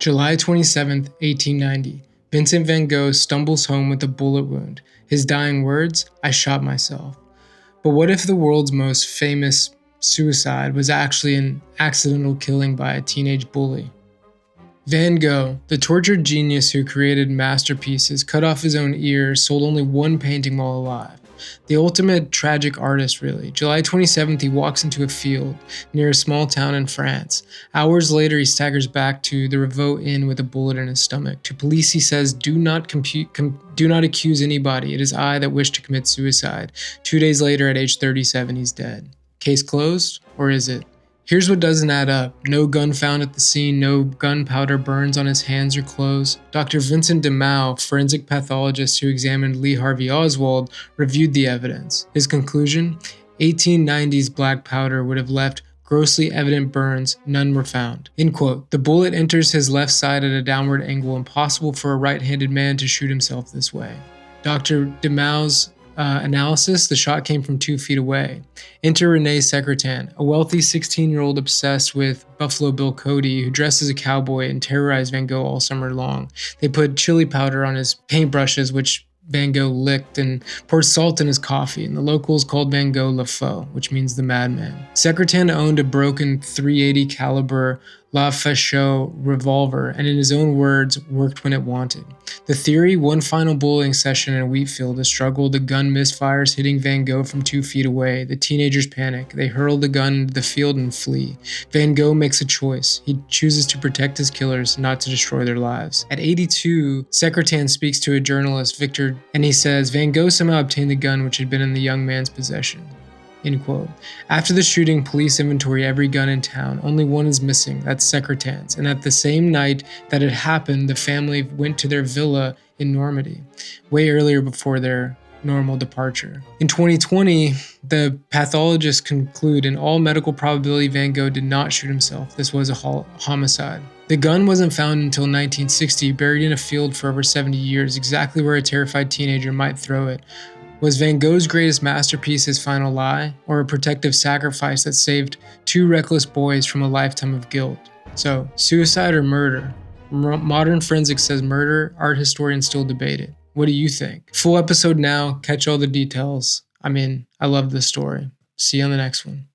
July 27, 1890. Vincent van Gogh stumbles home with a bullet wound. His dying words, "I shot myself." But what if the world's most famous suicide was actually an accidental killing by a teenage bully? Van Gogh, the tortured genius who created masterpieces, cut off his own ear, sold only one painting while alive. The ultimate tragic artist, really. July 27th, he walks into a field near a small town in France. Hours later, he staggers back to the Ravoux Inn with a bullet in his stomach. To police, he says, do not accuse anybody. It is I that wish to commit suicide. 2 days later, at age 37, he's dead. Case closed? Or is it? Here's what doesn't add up. No gun found at the scene, no gunpowder burns on his hands or clothes. Dr. Vincent Di Maio, forensic pathologist who examined Lee Harvey Oswald, reviewed the evidence. His conclusion? 1890s black powder would have left grossly evident burns, none were found. End quote. The bullet enters his left side at a downward angle, impossible for a right-handed man to shoot himself this way. Dr. Di Maio's analysis, the shot came from 2 feet away. Enter René Secrétan, a wealthy 16-year-old obsessed with Buffalo Bill Cody who dressed as a cowboy and terrorized Van Gogh all summer long. They put chili powder on his paintbrushes, which Van Gogh licked, and poured salt in his coffee, and the locals called Van Gogh Le Faux, which means the madman. Secrétan owned a broken .380 caliber Naifeh revolver, and in his own words, worked when it wanted. The theory, one final bullying session in a wheat field, a struggle, the gun misfires, hitting Van Gogh from 2 feet away. The teenagers panic. They hurl the gun into the field and flee. Van Gogh makes a choice. He chooses to protect his killers, not to destroy their lives. At 82, Secrétan speaks to a journalist, Victor, and he says, Van Gogh somehow obtained the gun which had been in the young man's possession. End quote. After the shooting, police inventory every gun in town. Only one is missing. That's Secrétan's. And at the same night that it happened, the family went to their villa in Normandy, way earlier before their normal departure. In 2020, the pathologists conclude in all medical probability Van Gogh did not shoot himself. This was a homicide. The gun wasn't found until 1960, buried in a field for over 70 years, exactly where a terrified teenager might throw it. Was Van Gogh's greatest masterpiece his final lie, or a protective sacrifice that saved 2 reckless boys from a lifetime of guilt? So, suicide or murder? Modern forensics says murder, art historians still debate it. What do you think? Full episode now, catch all the details. I love this story. See you on the next one.